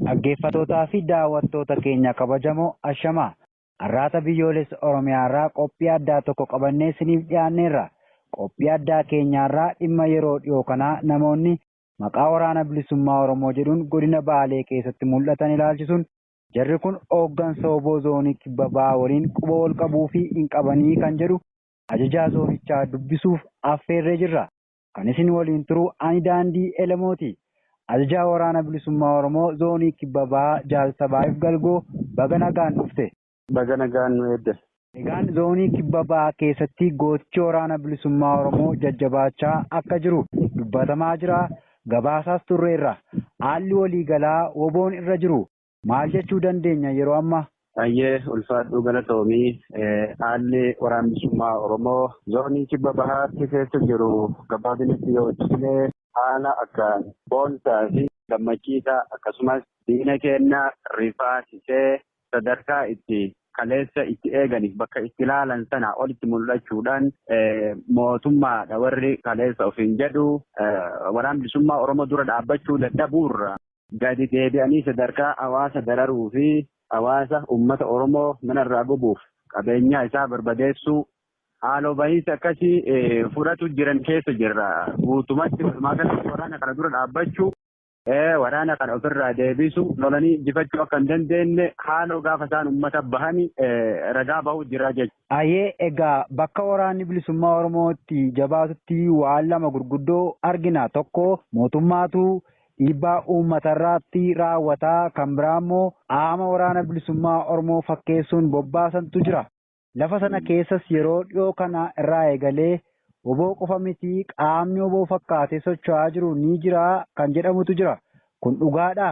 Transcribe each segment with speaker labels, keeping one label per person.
Speaker 1: Dhaggeeffattootaa fi daawwattoota keenya kabajamoo ashamaa har'aata biyyoolessa Oromiyaarraa qophii addaa tokko qabannee isiniif dhiyaanneerra. Qophii addaa keenyaarraa dhimma yeroo dhiyoo kanaa namoonni maqaa waraana bilisummaa Oromoo jedhuun godina Baalee keessatti mul'atan ilaalchisuun jarri kun hooggansa obbo zoonii kibba ba'aa waliin quba wal qabuu fi hin qabanii kan jedhu ajajaa zoonichaa dubbisuuf affeerree jirra. Kan isin waliin turu ani Daandii Elemooti. Ajajaa waraana bilisummaa Oromoo zoonii kibba ba'aa Jaaltabaayif Galgoo baga nagaan dhufte.
Speaker 2: Baga nagaan nu eedde.
Speaker 1: Egaan zoonii kibba ba'aa keessatti gochi waraana bilisummaa Oromoo jajjabaachaa akka jiru dubbatamaa jira. Gabaasaas turreerra. Haalli waliigalaa woboon irra jiru maal jechuu dandeenya yeroo ammaa?
Speaker 2: Ayyee ulfaadhuu galatoomii haalli waraana bilisummaa Oromoo zoonii kibba bahaatti keessa jiru gabaabinatti yoo ibsine haala akka boonsaa fi gammachiisaa akkasumas diina keenya rifaasisee sadarkaa itti kaleessa itti eeganiif bakka itti ilaalan sana olitti mul'achuudhaan mootummaadha warri kaleessa ofiin jedhu waraana bilisummaa Oromoo dura dhaabbachuu dadhabuurra gadi deebi'anii sadarkaa hawaasa dararuu fi hawaasa uummata Oromoo manarraa gubuuf qabeenyaa isaa barbadeessuu haaloo bahiisa akkasii fudhatu jiran keessa jirra. Guutumatti walumaa galatti waraana kana dura dhaabbachuu waraana kana ofirraa deebisu lolanii injifachuu akka hin dandeenye haaloo gaafa isaan uummata bahanii ragaa bahuu jira jechuudha.
Speaker 1: Ayyee egaa bakka waraanni bilisummaa Oromootti jabaatutti waan lama gurguddoo argina. Tokko mootummaatu dhiibbaa uummatarraatti raawwataa kan biraa immoo qaama waraana bilisummaa Oromoo fakkeessuun bobbaasantu jira. Lafa sana keessas yeroo dhiyoo kana irraa eegalee oboo qofa miti qaamni oboo fakkaatee socho'aa jiru ni jira kan jedhamutu jira. Kun dhugaadha?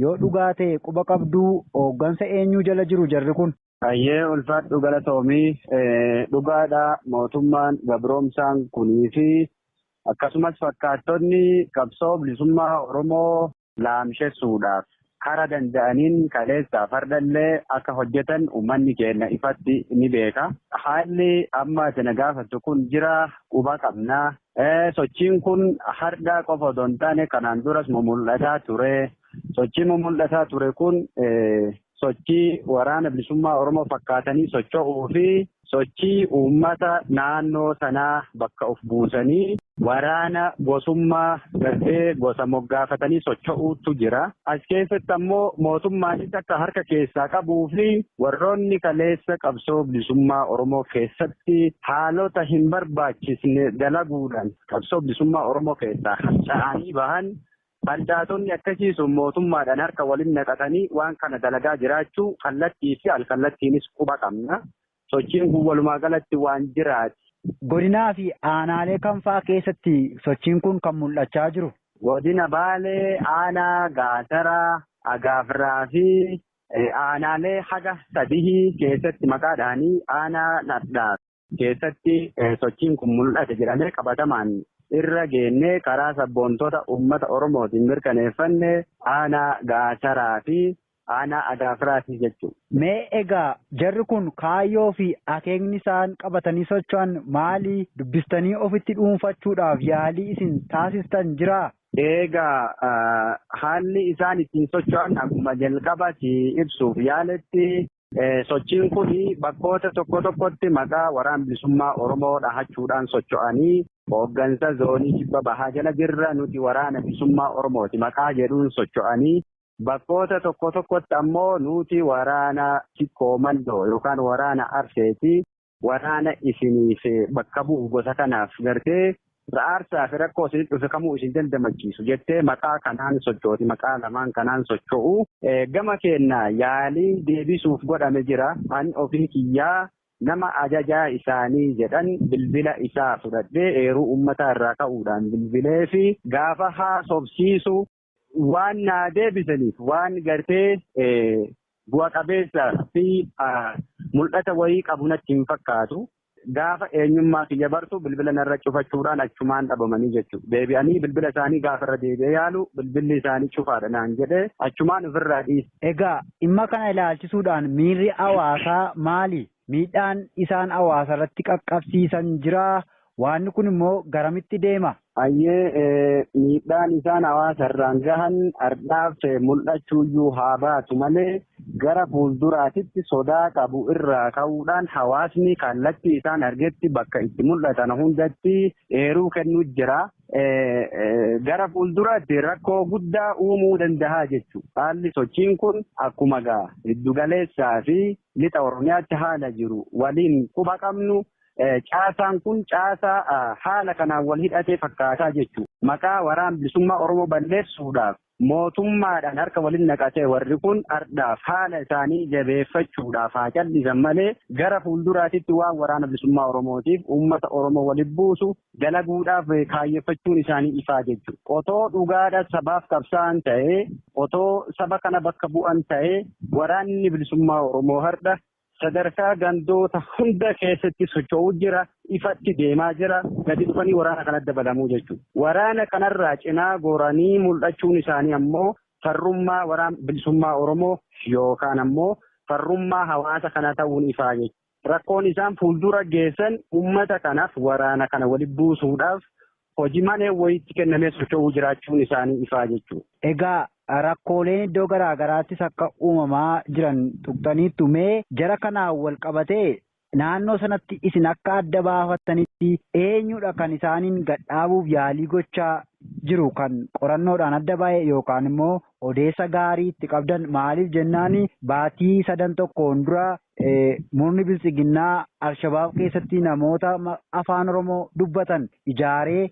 Speaker 1: Yoo dhugaa ta'e quba qabduu hooggansa eenyuu jala jiru jarri kun?
Speaker 2: Ayyee ulfaadhu galatoomii dhugaadha. Mootummaan gabroomsaan kunii fi akkasumas fakkaattonni qabsoo bilisummaa Oromoo laamsheessuudhaaf hara danda'aniin kaleessaa fardallee akka hojjetan uummanni keenya ifatti ni beeka. Haalli amma isin gaafattu kun jira quba qabnaa. Sochiin kun har'aa qofa otoo hin taane kanaan duras mul'ataa ture. Sochiin mul'ataa ture kun sochii waraana bilisummaa Oromoo fakkaatanii socho'uu fi sochii uummata naannoo sanaa bakka of buusanii waraana gosummaa gartee gosa moggaafatanii socho'uutu jira. As keessatti ammoo mootummaanis akka harka keessaa qabuu fi warroonni kaleessa qabsoo bilisummaa Oromoo keessatti haalota hin barbaachisne dalaguudhaan qabsoo bilisummaa Oromoo keessaa harca'anii bahan Baldaatonni akkasii sun mootummaadhaan harka waliin naqatanii waan kana dalagaa jiraachuu kallattii fi alkallattiinis quba qabna. Sochiin kun walumaa galatti waan jiraati.
Speaker 1: Godinaa fi aanaalee kam fa'aa keessatti sochiin kun kan mul'achaa jiru?
Speaker 2: Godina Baalee, aanaa Gaasaraa, Agaafraa fi aanaalee haga sadii keessatti maqaadhaanii aanaa Nadhaa keessatti sochiin kun mul'ate jedhamee qabatamaan irra geennee karaa sabboontota uummata Oromootiin mirkaneeffanne aanaa Gaasaraa fi aanaa Agaafraati jechuudha.
Speaker 1: Mee egaa jarri kun kaayyoo fi akeekni isaan qabatanii socho'an maali? Dubbistanii ofitti dhuunfachuudhaaf yaalii isin taasistan jiraa?
Speaker 2: Egaa haalli isaan ittiin socho'an akkuma jalqabatti ibsuuf yaaletti sochiin kun bakkoota tokko tokkotti maqaa waraana bilisummaa Oromoo dhahachuudhaan socho'anii hooggansa zoonii kibba bahaa jala jirra nuti waraana bilisummaa Oromooti maqaa jedhuun socho'anii bakkoota tokko tokkotti ammoo nuti waraana Koomandoo yookaan waraana Arseeti waraana isiniif bakka bu'u gosa kanaaf gartee aarsaa fi rakkoo isin dhufe kamuu isin dandamachiisu jettee maqaa kanaan sochooti maqaa lamaan kanaan socho'u gama keenya yaalii deebisuuf godhame jira an ofii kiyyaa nama ajajaa isaanii jedhan bilbila isaa fudhadhee eeruu uummataa irraa ka'uudhaan bilbilee fi gaafa haasofsiisu waan naa deebisaniif waan gartee bu'a qabeessa fi mul'ata wayii qabu natti hin fakkaatu. Gaafa eenyummaa kiyya bartu bilbila narra cufachuudhaan achumaan dhabamanii jechuudha. Deebi'anii bilbila isaanii gaafa irra deebi'ee yaalu bilbilli isaanii cufaadha naan jedhee achumaan ofirraa dhiise.
Speaker 1: Egaa dhimma kana ilaalchisuudhaan miirri hawaasaa maali? miidhaan isaan hawaasa irratti qaqqabsiisan jira. Waan kun immoo garamitti deema?
Speaker 2: Miidhaan isaan hawaasa irraan gahan ardhaaf mul'achuuyyuu haa baatu malee gara fuulduraatitti sodaa qabu irraa ka'uudhaan hawaasni kallattii isaan argetti bakka itti mul'atan hundatti eeruu kennuu jira. Gara fuulduraatti rakkoo guddaa uumuu danda'a jechuudha. Haalli sochiin kun akkuma giddugaleessaa fi lixa Oromiyaatti haala jiru waliin quba qabnu. Caasaan kun caasaa haala kanaan wal hidhatee fakkaataa jechuudha. Maqaa waraana bilisummaa Oromoo balleessuudhaaf mootummaadhaan harka waliin naqatee warri kun ardhaaf haala isaanii jabeeffachuudhaaf haa callisan malee gara fuulduraatitti waan waraana bilisummaa Oromootiif uummata Oromoo waliin buusu dalaguudhaaf kaayeffachuun isaanii ifaa jechuudha. Otoo dhugaadha sabaaf qabsaa'an ta'ee otoo saba kana bakka bu'an ta'ee waraanni bilisummaa Oromoo har'a sadarkaa gandoota hunda keessatti socho'uu jira, ifatti deemaa jira, gadi dhufanii waraana kanatti dabalamuu jechuudha. Waraana kanarraa cinaa goranii mul'achuun isaanii ammoo farrummaa waraana bilisummaa Oromoo yookaan ammoo farrummaa hawaasa kana ta'uun ifaa jechuudha. Rakkoon isaan fuuldura geessan uummata kanaaf waraana kana waliin buusuudhaaf hojii malee wayiitti kennamee socho'uu jiraachuun isaanii ifaa jechuudha.
Speaker 1: Egaa rakkooleen iddoo garaa garaattis akka uumamaa jiran tuqxaniittu mee jara kanaan wal qabatee naannoo sanatti isin akka adda baafattanitti eenyudha kan isaaniin gadhaabuuf yaalii gochaa jiru kan qorannoodhaan adda bahe yookaan immoo odeessa gaarii itti qabdan maaliif jennaan baatii 3 dura murni bilisiginnaa Alshabaab keessatti namoota afaan Oromoo dubbatan ijaaree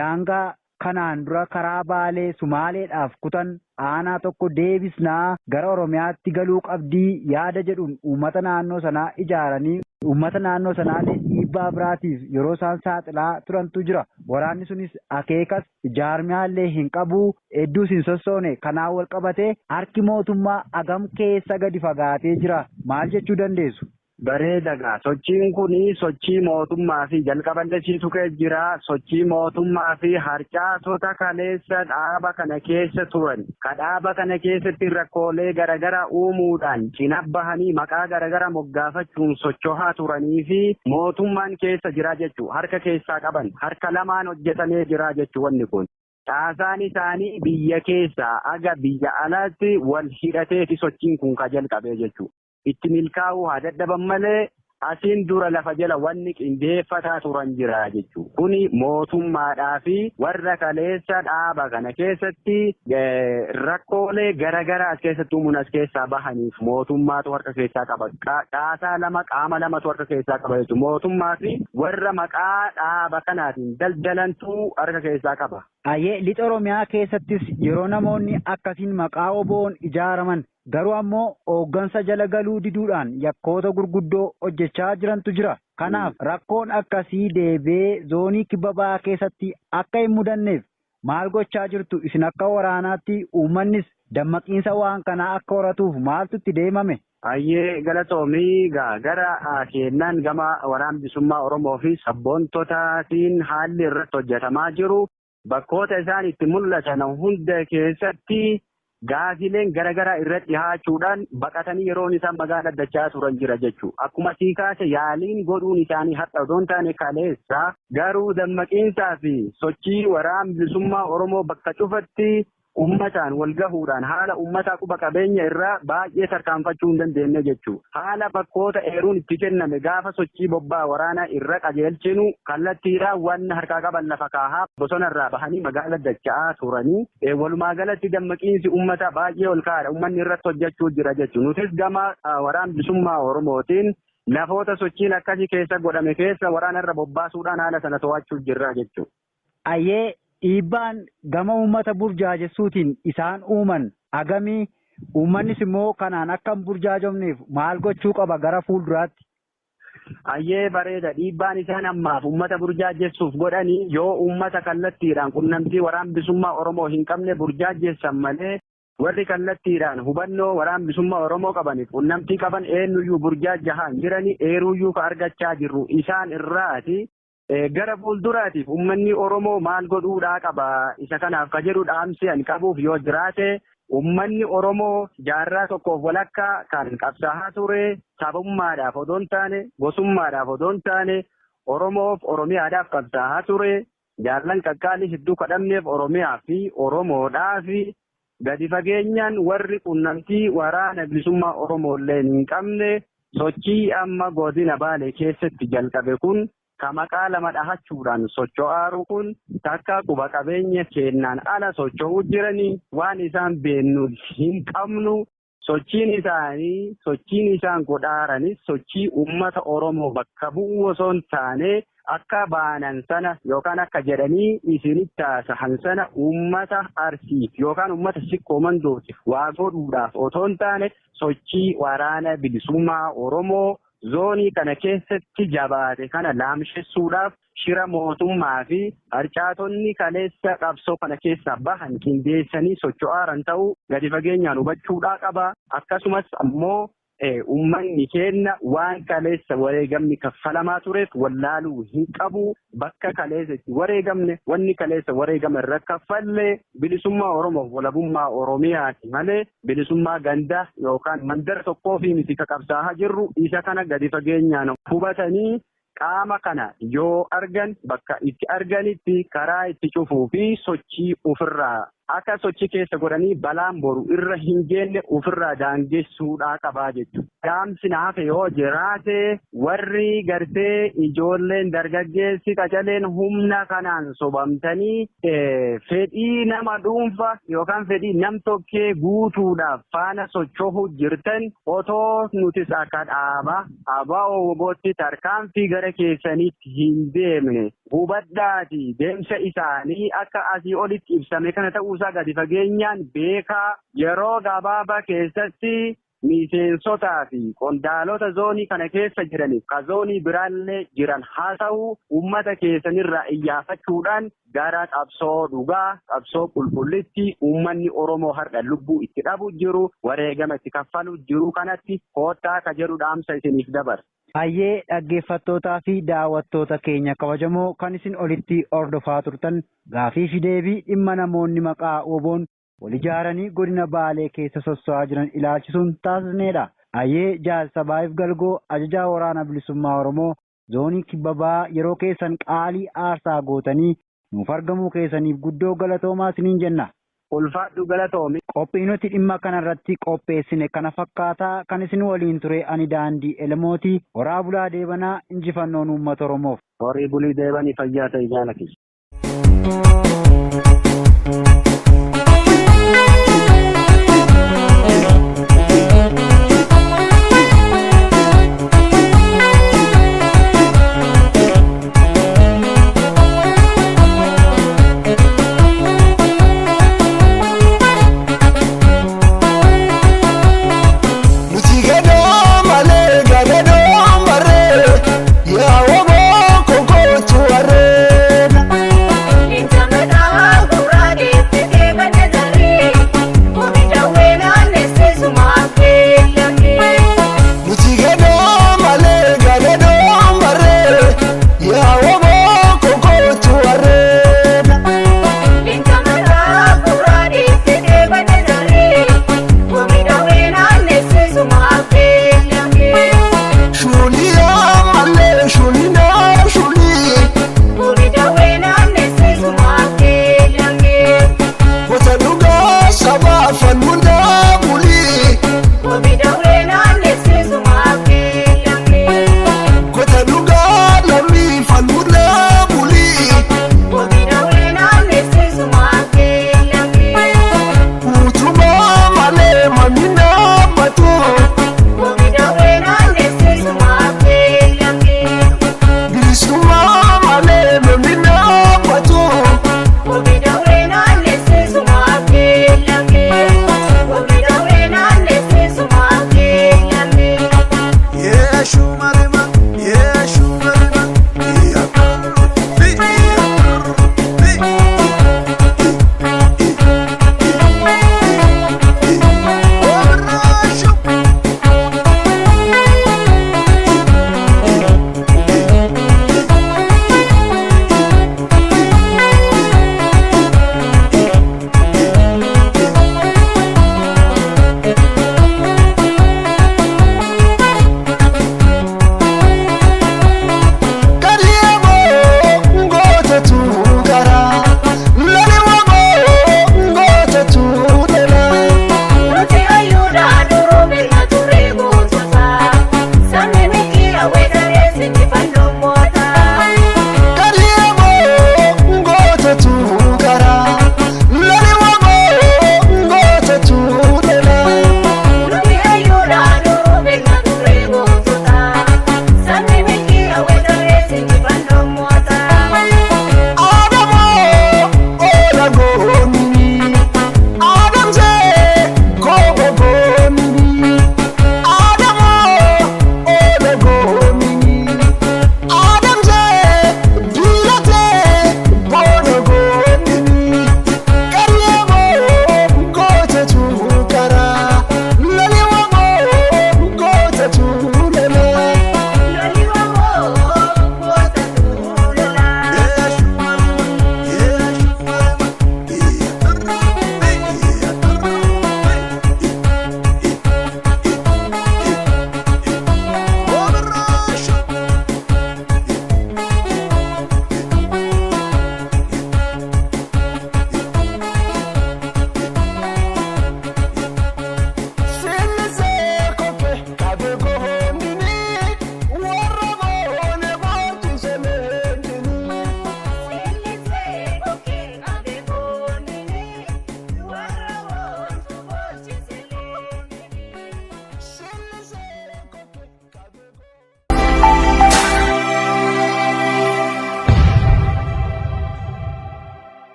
Speaker 1: daangaa kanaan dura karaa Baalee Sumaaleedhaaf kutan aanaa tokko deebisnaa gara Oromiyaatti galuu qabdii yaada jedhuun uummata naannoo sanaa ijaaranii uummata naannoo sanaallee dhiibbaa biraatiif yeroo isaan saaxilaa turantu jira. Waraanni sunis akeekas jaarmiyaallee hin qabu hedduus hin sossoone kanaan wal qabatee harki mootummaa agam keessa gadi fagaatee jira maal jechuu dandeessu?
Speaker 2: Bareedagaa sochiin kun sochii mootummaa fi jalqaballeessiitu kee jira. Sochii mootummaa fi harcaasota kaleessa dhaaba kana keessa turan. Ka dhaaba kana keessatti rakkoolee garaagaraa uumuudhaan cina bahanii maqaa garaagaraa moggaafachuun socho'aa turanii fi mootummaan keessa jira jechuudha. Harka keessaa qaban harka lamaan hojjetamee jira jechuudha wanni kun. Caasaan isaanii biyya keessaa aga biyya alaatti wal hidhateeti sochiin kun ka jalqabee jechuudha. Itti milkaa'uu haa dadhaban malee asiin dura lafa jala wanni qindeeffataa turan jira jechuudha. Kuni mootummaadhaa fi warra kaleessa dhaaba kana keessatti rakkoolee garaagaraa as keessatti uumuun as keessaa bahaniif mootummaatu harka keessaa qaba. Caasaa lama qaama lamatu harka keessaa qaba jechuudha. Mootummaa fi warra maqaa dhaaba kanaatiin daldalantuu harka keessaa qaba.
Speaker 1: Lixa Oromiyaa keessattis yeroo namoonni akkasiin maqaa oboon ijaaraman garuu ammoo hooggansa jala galuu diduudhaan yakkoota gurguddoo hojjechaa jirantu jira. Kanaaf rakkoon akkasii deebee zoonii kibba bahaa keessatti akka hin mudanneef maal gochaa jirtu isin akka waraanaatti uummannis dammaqiinsa waan kanaa akka horatuuf maaltu itti deemame?
Speaker 2: Galatoomii gara keennan gama waraana bilisummaa Oromoo fi sabboontotaatiin haalli irratti hojjetamaa jiru. Bakkoota isaan itti mul'atan hunda keessatti gaafileen garaagaraa irratti dhihaachuudhaan baqatanii yeroon isaan magaalaa dachaa turan jira jechuudha. Akkuma sii kaase yaaliin godhuun isaanii har'a odoo hin taane kaleessa garuu dammaqiinsaa fi sochii waraana bilisummaa Oromoo bakka cufatti ummataan wal gahuudhaan haala ummataa quba qabeenya irraa baay'ee tarkaanfachuu hin dandeenye jechuudha. Haala bakkoota eeruun itti kenname gaafa sochii bobbaa waraanaa irra qajeelchinu kallattiidhaan waan harkaa qaban lafa kaahaa bosonarraa bahanii magaalaa dacha'aa turanii walumaa galatti dammaqiinsi ummataa baay'ee ol ka'aadha. Ummanni irratti hojjechuu jira jechuudha. Nutis gama waraana bilisummaa Oromootiin lafoota sochiin akkasii keessa godhame keessa waraanarra bobbaasuudhaan haala sana to'achuu jirra jechuudha.
Speaker 1: Dhiibbaan gama uummata burjaajessuutiin isaan uuman agamii uummannis immoo kanaan akka hin burjaajomneef maal gochuu qaba gara fuulduraatti?
Speaker 2: Bareeda dhiibbaan isaan ammaaf uummata burjaajessuuf godhanii yoo uummata kallattiidhaan qunnamtii waraana bilisummaa Oromoo hin qabne burjaajessan malee warri kallattiidhaan hubannoo waraana bilisummaa Oromoo qabaniif qunnamtii qaban eenyuyyuu burjaajahaan jiranii eeruyyuu ka argachaa jirru isaan irraati. Gara fuulduraatiif uummanni Oromoo maal godhuudhaa qaba isa kanaaf ka jedhu dhaamsi ani qabuuf yoo jiraate ummanni Oromoo jaarraa tokkoof walakkaa kan qabsaa'aa ture sabummaadhaaf odoo hin taane gosummaadhaaf odoo hin taane Oromoof Oromiyaadhaaf qabsaa'aa ture jaallan qaqqaalii hedduu kadhamneef Oromiyaa fi Oromoodhaaf gadi fageenyaan warri qunnamtii waraana bilisummaa Oromoollee hin qabne sochii amma godina Baalee keessatti jalqabe kun ka maqaa lama dhahachuudhaan socho'aaru kun takka quba qabeenya keenyaan ala socho'uu jiranii waan isaan beennu hin qabnu sochiin isaan godhaaranis sochii uummata Oromoo bakka bu'uu osoo hin taane akka baanan sana yookaan akka jedhanii isinitti haasahan sana uummata Arsiif yookaan uummata Sikkoo Mandootiif waa godhuudhaaf otoo hin taane sochii waraana bilisummaa Oromoo zoonii kana keessatti jabaate kana laamsheessuudhaaf shira mootummaa fi harcaatonni kaleessa qabsoo kana keessaa bahan qindeessanii socho'aaran ta'uu gadi fageenyaan hubachuudhaa qaba. Akkasumas ammoo uummanni keenya waan kaleessa wareegamni kaffalamaa tureef wallaaluu hin qabu. Bakka kaleessa itti wareegamne wanni kaleessa wareegame irra kaffallee bilisummaa Oromoof walabummaa Oromiyaati malee bilisummaa gandaa yookaan mandara tokkoo fi miti qabsaa'aa jirru isa kana gadi fageenyaan hubatanii qaama kana yoo argan bakka itti arganitti karaa itti cufuu fi sochii ofirraa akka sochii keessa godhanii balaan boru irra hin geenne ofirraa daangessuudhaa qabaa jechuudha. Dhaamsi naaf yoo jiraate warri gartee ijoolleen dargaggeessi qacaleen humna kanaan sobamtanii fedhii nama dhuunfa yookaan fedhii nam tokkee guutuudhaaf faana socho'uu jirtan otoo nutis akka dhaaba ABO'tti tarkaanfii gara keessanitti hin deemne hubadhaati deemsa isaanii akka asii olitti ibsame kana ta'uusaa gadi fageenyaan beekaa yeroo gabaabaa keessatti miseensotaa fi qondaalota zoonii kana keessa jiraniif ka zoonii biraallee jiran haa ta'u uummata keessanirraa iyyaafachuudhaan gara qabsoo dhugaa qabsoo qulqullitti uummanni Oromoo har'a lubbuu itti dhabu jiru wareegama itti kaffalu jiru kanatti koottaa ka jedhu dhaamsa isiniif dabarsa.
Speaker 1: Baay'ee dhaggeeffattootaa fi daawwattoota keenya kabajamoo kan isin olitti ordofaa turtan gaafii fi deebii dhimma namoonni maqaa oboon wal ijaaranii godina Baalee keessa sosso'aa jiran ilaalchisuun taasisneedha. Ayyee Jaalsabaayif Galgoo ajajaa waraana bilisummaa Oromoo zoonii kibba ba'aa yeroo keessan qaalii aarsaa gootanii nuuf argamuu keessaniif guddoo galatoomaa isiniin jenna.
Speaker 2: Ulfaadhu galatoomi.
Speaker 1: Qophii nuti dhimma kanarratti qopheessine kana fakkaataa kan isin waliin ture ani Daandii Elemootii horaa bulaa deebanaa injifannoon uummata Oromoof.
Speaker 2: Horii bulii deebanii fayyaa ta'e jaalatu.